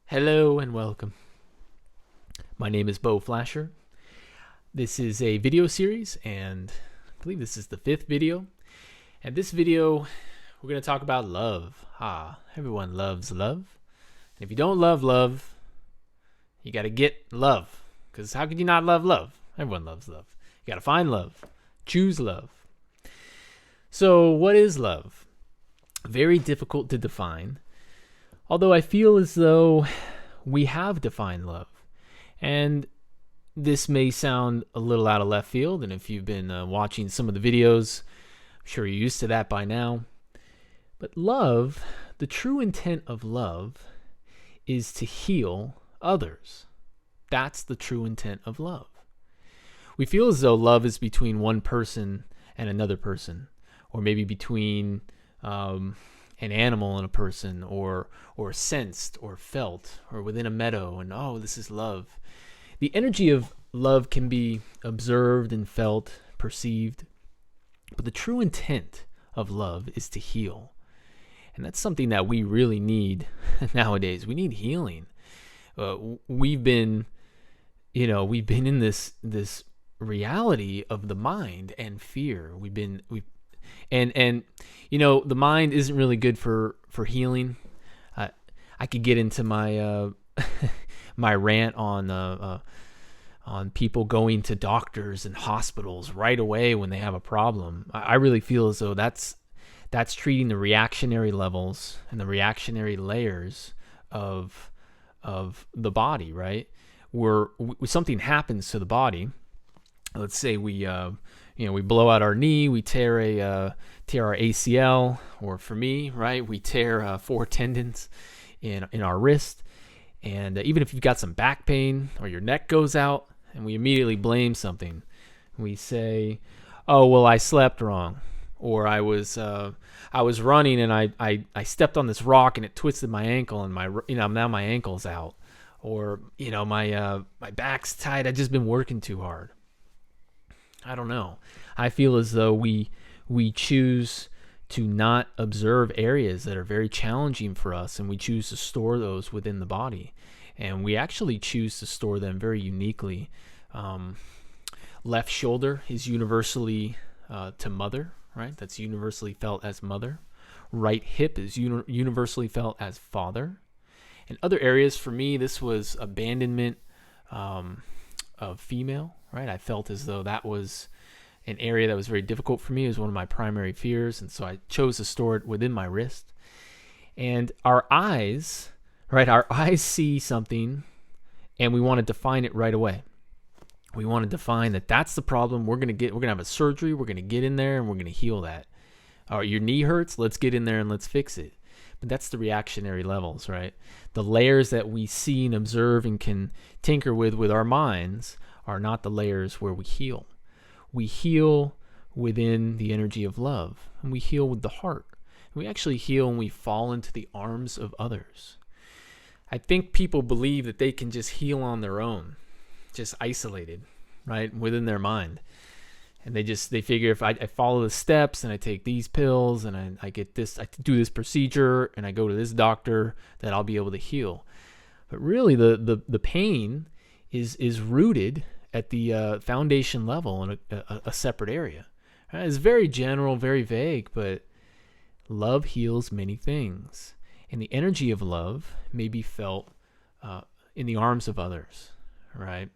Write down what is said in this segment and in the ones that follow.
Hello and welcome. My name is Beau Flasher. This is a video series, and I believe this is the 5th video. And this video, we're going to talk about love. Everyone loves love. And if you don't love love, you got to get love. Because how could you not love love? Everyone loves love. You got to find love. Choose love. So what is love? Very difficult to define. Although I feel as though we have defined love. And this may sound a little out of left field, and if you've been watching some of the videos, I'm sure you're used to that by now. But love, the true intent of love, is to heal others. That's the true intent of love. We feel as though love is between one person and another person, or maybe between an animal and a person, or sensed or felt, or within a meadow, and this is love. The energy of love can be observed and felt, perceived, but the true intent of love is to heal. And that's something that we really need nowadays. We need healing. We've been in this reality of the mind and fear. And the mind isn't really good for healing. I could get into my my rant on people going to doctors and hospitals right away when they have a problem. I really feel as though that's treating the reactionary levels and the reactionary layers of the body, right? Where something happens to the body. Let's say we blow out our knee, we tear our ACL, or for me, right, we tear 4 tendons in our wrist. And even if you've got some back pain or your neck goes out, and we immediately blame something, we say, "Oh, well, I slept wrong," or I was running and I stepped on this rock and it twisted my ankle, and now my ankle's out, or my back's tight. I've just been working too hard. I don't know. I feel as though we choose to not observe areas that are very challenging for us, and we choose to store those within the body. And we actually choose to store them very uniquely. Left shoulder is universally to mother, right? That's universally felt as mother. Right hip is universally felt as father. And other areas, for me, this was abandonment of female, right? I felt as though that was an area that was very difficult for me. It was one of my primary fears, and so I chose to store it within my wrist. And our eyes, right? Our eyes see something, and we want to define it right away. We want to define that that's the problem. We're gonna have a surgery. We're gonna get in there and we're gonna heal that. All right, your knee hurts. Let's get in there and let's fix it. But that's the reactionary levels, right? The layers that we see and observe and can tinker with our minds are not the layers where we heal. We heal within the energy of love, and we heal with the heart. And we actually heal when we fall into the arms of others. I think people believe that they can just heal on their own, just isolated, right, within their mind. And they figure if I follow the steps and I take these pills and I get this, I do this procedure and I go to this doctor, that I'll be able to heal. But really the pain is rooted at the foundation level in a separate area. Right? It's very general, very vague, but love heals many things. And the energy of love may be felt in the arms of others, right?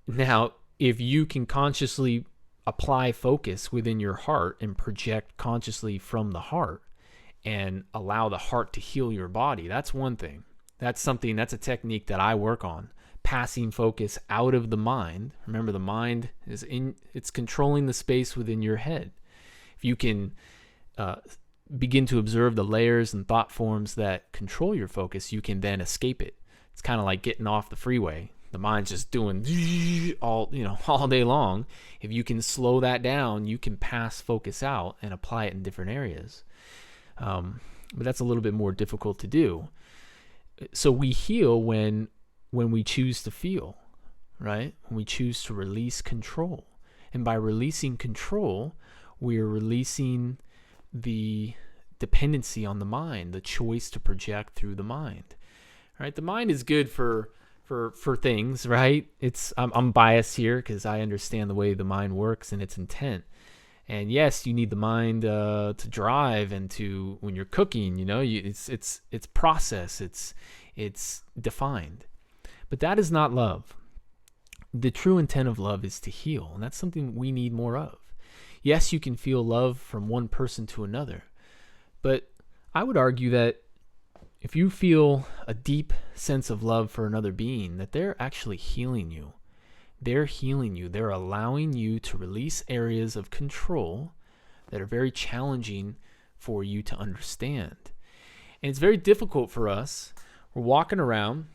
Now, if you can consciously apply focus within your heart and project consciously from the heart and allow the heart to heal your body, that's one thing. That's a technique that I work on. Passing focus out of the mind. Remember, the mind it's controlling the space within your head. If you can begin to observe the layers and thought forms that control your focus, you can then escape it. It's kind of like getting off the freeway. The mind's just doing all day long. If you can slow that down, you can pass focus out and apply it in different areas. But that's a little bit more difficult to do. So we heal when we choose to feel, right? When we choose to release control. And by releasing control, we're releasing the dependency on the mind, the choice to project through the mind. Right? The mind is good for things, right? I'm biased here because I understand the way the mind works and its intent. And yes, you need the mind to drive and to, when you're cooking, it's process, it's defined. But that is not love. The true intent of love is to heal, and that's something we need more of. Yes, you can feel love from one person to another, but I would argue that if you feel a deep sense of love for another being, that they're actually healing you. They're healing you. They're allowing you to release areas of control that are very challenging for you to understand. And it's very difficult for us. We're walking around,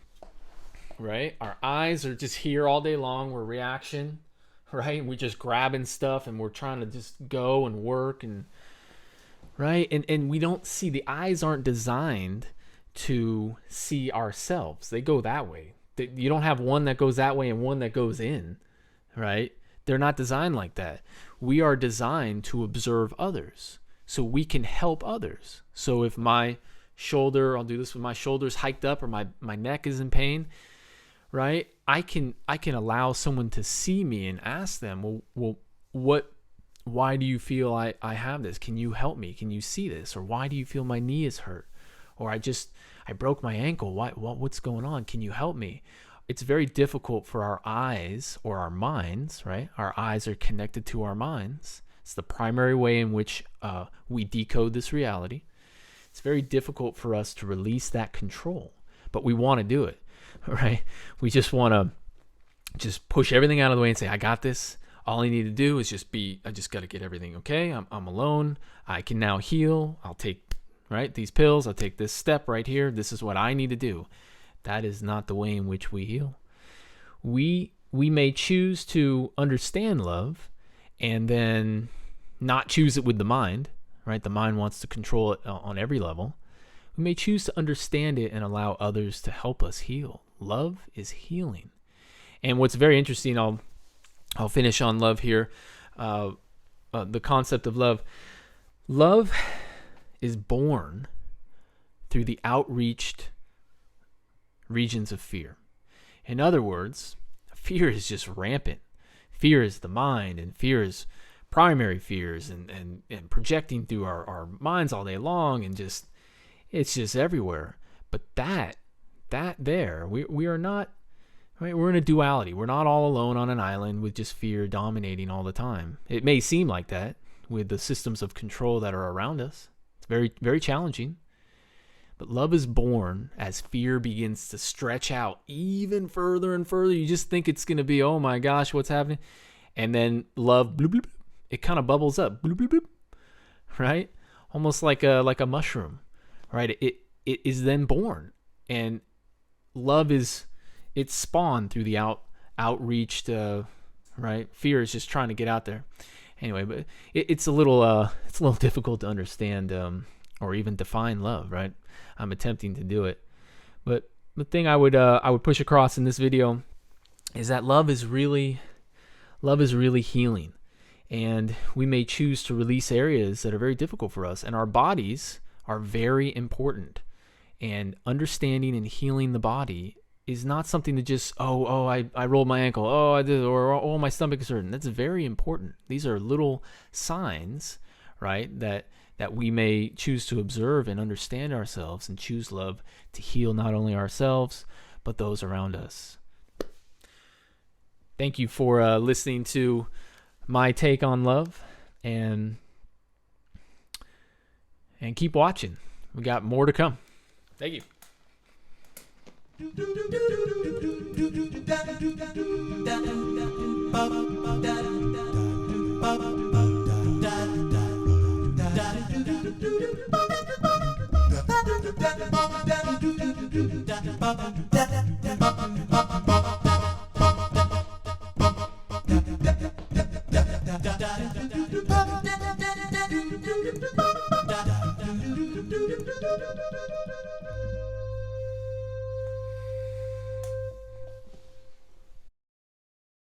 right? Our eyes are just here all day long. We're reaction, right? And we're just grabbing stuff and we're trying to just go and work, and right? And we don't see, the eyes aren't designed to see ourselves. They go that way. You don't have one that goes that way and one that goes in, right? They're not designed like that. We are designed to observe others so we can help others. So if my shoulder, I'll do this with my shoulders hiked up, or my neck is in pain, right? I can allow someone to see me and ask them, well, why do you feel I have this? Can you help me? Can you see this? Or why do you feel my knee is hurt? Or I broke my ankle. What's going on? Can you help me? It's very difficult for our eyes or our minds, right? Our eyes are connected to our minds. It's the primary way in which we decode this reality. It's very difficult for us to release that control, but we want to do it, right? We just want to push everything out of the way and say, I got this. All I need to do is I just got to get everything okay. I'm alone. I can now heal. I'll take these pills. I'll take this step right here. This is what I need to do. That is not the way in which we heal. We may choose to understand love and then not choose it with the mind, right? The mind wants to control it on every level. We may choose to understand it and allow others to help us heal. Love is healing. And what's very interesting, I'll finish on love here. The concept of love. Love is born through the outreached regions of fear. In other words, fear is just rampant. Fear is the mind, and fear is primary fears and projecting through our minds all day long, and it's just everywhere. But we are not, right? We're in a duality. We're not all alone on an island with just fear dominating all the time. It may seem like that with the systems of control that are around us. It's very, very challenging. But love is born as fear begins to stretch out even further and further. You just think it's going to be, oh my gosh, what's happening? And then love, bloop, bloop, it kind of bubbles up, bloop, bloop, bloop, right? Almost like a mushroom, right? It is then born. And love it's spawned through the outreached, right? Fear is just trying to get out there. Anyway, but it's a little difficult to understand or even define love, right? I'm attempting to do it, but the thing I would push across in this video is that love is really healing, and we may choose to release areas that are very difficult for us, and our bodies are very important, and understanding and healing the body is not something to just, I rolled my ankle, I did, or my stomach is hurting. That's very important. These are little signs, right, that we may choose to observe and understand ourselves and choose love to heal not only ourselves, but those around us. Thank you for listening to my take on love, and keep watching. We got more to come. Thank you.